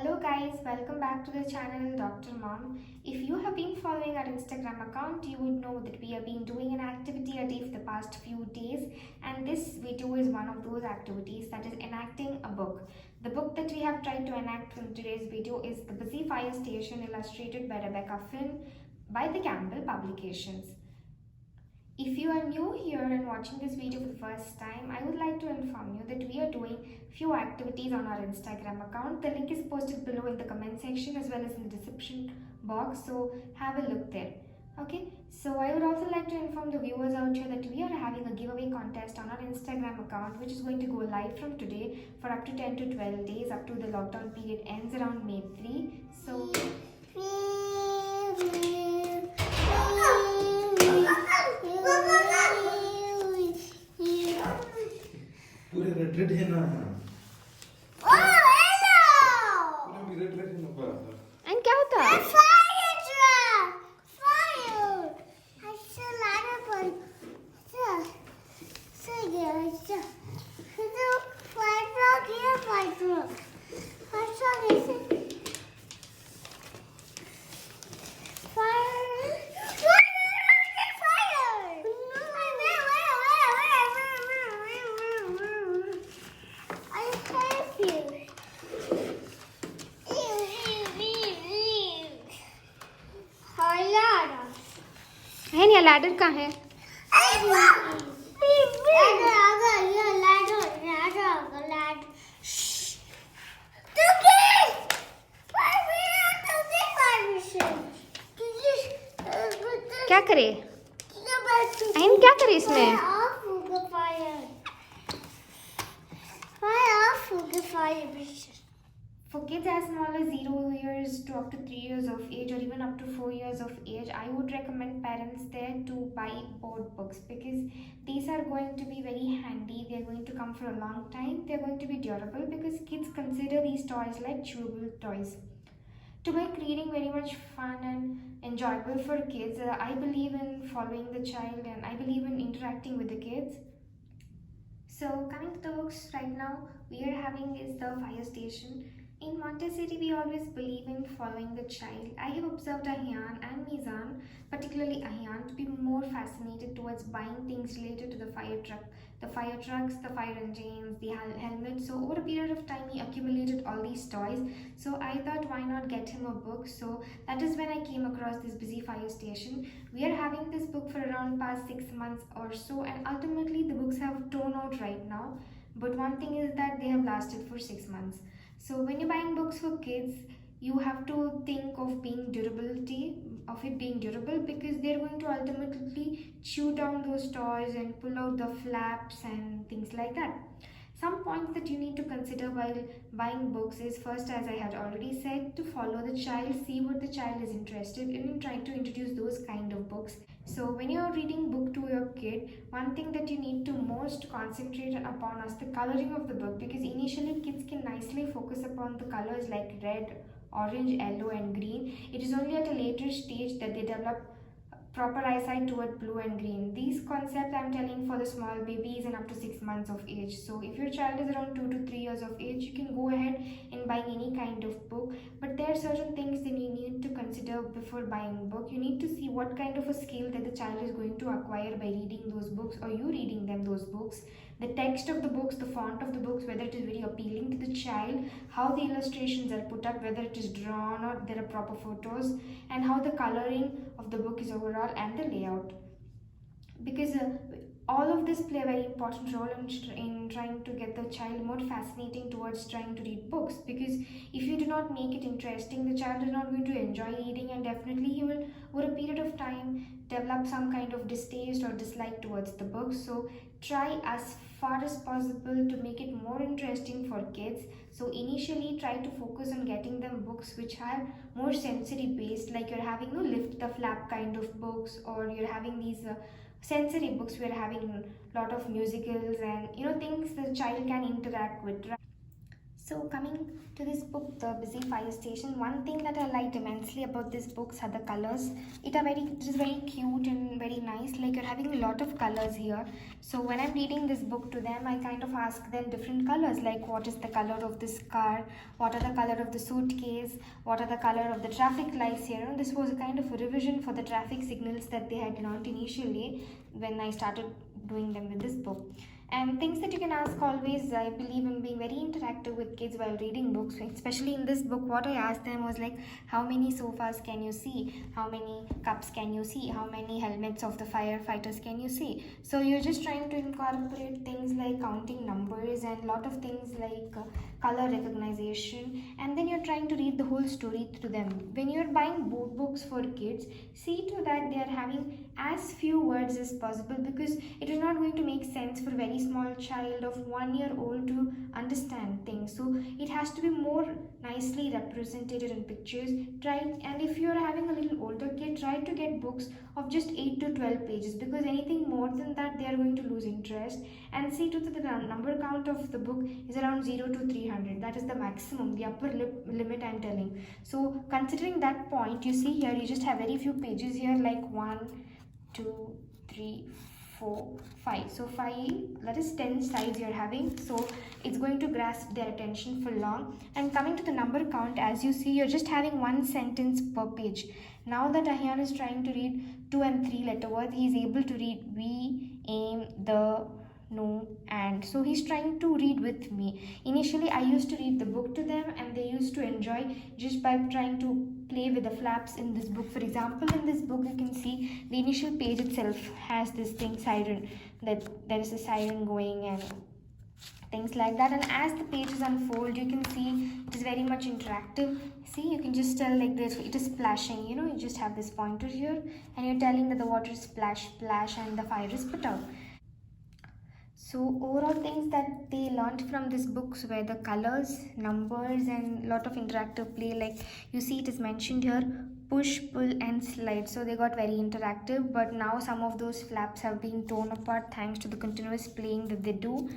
Hello guys, welcome back to the channel Dr. Mom. If you have been following our Instagram account, you would know that we have been doing an activity a day for the past few days, and this video is one of those activities, that is enacting a book. The book that we have tried to enact in today's video is The Busy Fire Station, illustrated by Rebecca Finn by the Campbell Publications. If you are new here and watching this video for the first time, I would like to inform you that we are doing few activities on our Instagram account. The link is posted below in the comment section as well as in the description box, so have a look there. Okay, so I would also like to inform the viewers out here that we are having a giveaway contest on our Instagram account, which is going to go live from today for up to 10 to 12 days, up to the lockdown period ends around May 3. So पूरे red red है ना पूरे भी red red है ना पर and क्या होता है? ये लैडर कहाँ है? क्या करे? अहन क्या करे इसमें? For kids as small as 0 years to up to 3 years of age, or even up to 4 years of age, I would recommend parents there to buy board books, because these are going to be very handy. They are going to come for a long time. They are going to be durable, because kids consider these toys like chewable toys. To make reading very much fun and enjoyable for kids, I believe in following the child and I believe in interacting with the kids. So coming to the books right now, we are having is The Fire Station. In Montessori, we always believe in following the child. I have observed Ahyan and Mizan, particularly Ahyan, to be more fascinated towards buying things related to the fire trucks, the fire engines, the helmets. So over a period of time, he accumulated all these toys. So I thought, why not get him a book? So that is when I came across this Busy Fire Station. We are having this book for around past 6 months or so, and ultimately the books have torn out right now. But one thing is that they have lasted for 6 months. So when you're buying books for kids, you have to think of it being durable, because they're going to ultimately chew down those toys and pull out the flaps and things like that. Some points that you need to consider while buying books is, first, as I had already said, to follow the child, see what the child is interested in and try to introduce those kind of books. So when you're reading book to your kid, one thing that you need to most concentrate upon is the coloring of the book, because initially kids can nicely focus upon the colors like red, orange, yellow and green. It is only at a later stage that they develop proper eyesight toward blue and green. These concepts I'm telling for the small babies and up to 6 months of age. So if your child is around 2 to 3 years of age, you can go ahead and buy any kind of book. But there are certain things that you need to consider before buying a book. You need to see what kind of a skill that the child is going to acquire by reading those books, or you reading them those books. The text of the books, the font of the books, whether it is very appealing to the child, how the illustrations are put up, whether it is drawn or there are proper photos, and how the coloring of the book is overall, and the layout. Because all of this play a very important role in trying to get the child more fascinating towards trying to read books, because if you do not make it interesting, the child is not going to enjoy reading, and definitely he will over a period of time develop some kind of distaste or dislike towards the book. So try as far as possible to make it more interesting for kids. So initially try to focus on getting them books which are more sensory based, like you're having lift the flap kind of books, or you're having these sensory books. We're having a lot of musicals and things the child can interact with. So coming to this book, The Busy Fire Station, one thing that I liked immensely about this books are the colors. It is very cute and very nice. Like you're having a lot of colors here. So when I'm reading this book to them, I kind of ask them different colors, like what is the color of this car, what are the color of the suitcase, what are the color of the traffic lights here. And this was a kind of a revision for the traffic signals that they had learned initially when I started doing them with this book. And things that you can ask always, I believe in being very interactive with kids while reading books. Especially in this book, what I asked them was like, how many sofas can you see? How many cups can you see? How many helmets of the firefighters can you see? So you're just trying to incorporate things like counting numbers and lot of things like color recognition, and then you're trying to read the whole story to them. When you're buying board books for kids, see to that they are having as few words as possible, because it is not going to make sense for a very small child of 1 year old to understand things. So it has to be more nicely represented in pictures. And if you're having a little older kid, try to get books of just 8 to 12 pages, because anything more than that they are going to lose interest. And see to the number count of the book is around 0 to 300. That is the maximum, the upper limit I'm telling. So considering that point, you see here you just have very few pages here, like 1, 2, 3, 4, 5. So 5, that is 10 sides you're having. So it's going to grasp their attention for long. And coming to the number count, as you see, you're just having one sentence per page. Now that Ahyan is trying to read 2 and 3 letter words, he's able to read we, aim, the, no, and. So he's trying to read with me. Initially I used to read the book to them and they used to enjoy just by trying to play with the flaps in this book. For example, in this book you can see the initial page itself has this thing siren, that there is a siren going and things like that. And as the pages unfold, you can see it is very much interactive. See, you can just tell like this, it is splashing, you just have this pointer here and you're telling that the water is splash splash and the fire is put out. So overall things that they learned from this books were the colors, numbers, and lot of interactive play. Like you see it is mentioned here, push, pull and slide. So they got very interactive, but now some of those flaps have been torn apart thanks to the continuous playing that they do.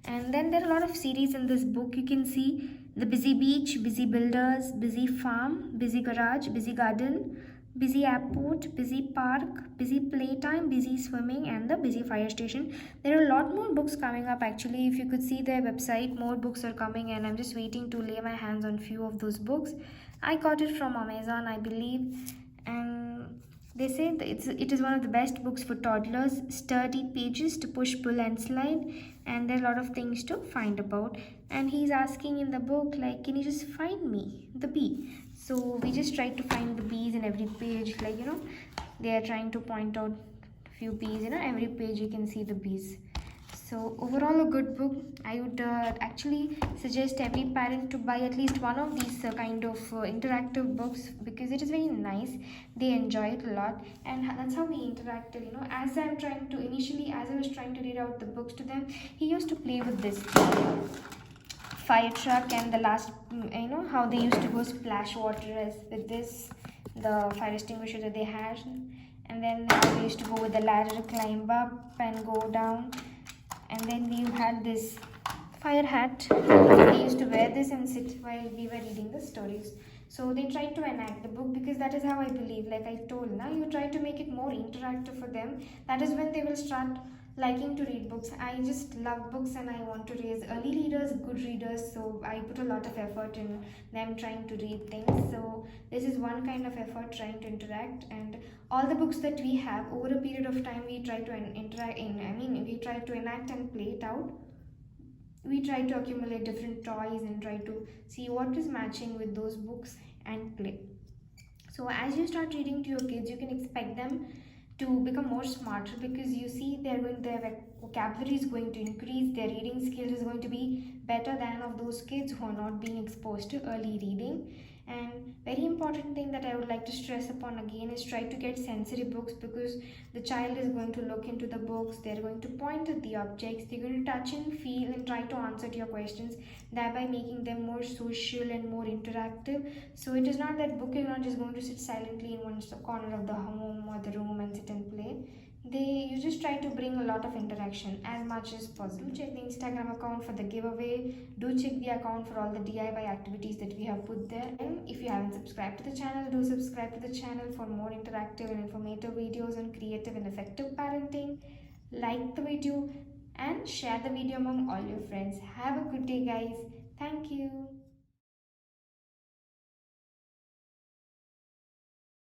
And then there are a lot of series in this book. You can see the busy beach, busy builders, busy farm, busy garage, busy garden, busy airport, busy park, busy playtime, busy swimming, and the busy fire station. There are a lot more books coming up actually. If you could see their website, more books are coming, and I'm just waiting to lay my hands on few of those books. I got it from Amazon, I believe, and they say that it is one of the best books for toddlers. Sturdy pages to push, pull and slide, and there are a lot of things to find about. And he's asking in the book like, can you just find me the bee? So we just try to find the bees in every page, like they are trying to point out few bees, every page you can see the bees. So overall a good book. I would actually suggest every parent to buy at least one of these kind of interactive books, because it is very nice. They enjoy it a lot, and that's how we interacted. As I was trying to read out the books to them, he used to play with this fire truck, and the last how they used to go splash water as with this, the fire extinguisher that they had, and then how they used to go with the ladder, climb up and go down. And then we had this fire hat. We used to wear this and sit while we were reading the stories. So they tried to enact the book, because that is how I believe, like I told, now you try to make it more interactive for them. That is when they will start liking to read books. I just love books and I want to raise early readers, good readers. So I put a lot of effort in them trying to read things. So this is one kind of effort, trying to interact. And all the books that we have, over a period of time, we try to we try to enact and play it out. We try to accumulate different toys and try to see what is matching with those books and play. So as you start reading to your kids, you can expect them to become more smarter, because you see their vocabulary is going to increase, their reading skills is going to be better than of those kids who are not being exposed to early reading. And very important thing that I would like to stress upon again is try to get sensory books, because the child is going to look into the books, they're going to point at the objects, they're going to touch and feel and try to answer to your questions, thereby making them more social and more interactive. So it is not that book is not just going to sit silently in one corner of the home or the room and sit and play. You just try to bring a lot of interaction as much as possible. Check the Instagram account for the giveaway. Do check the account for all the DIY activities that we have put there. And if you haven't subscribed to the channel, do subscribe to the channel for more interactive and informative videos on creative and effective parenting. Like the video and share the video among all your friends. Have a good day, guys. Thank you.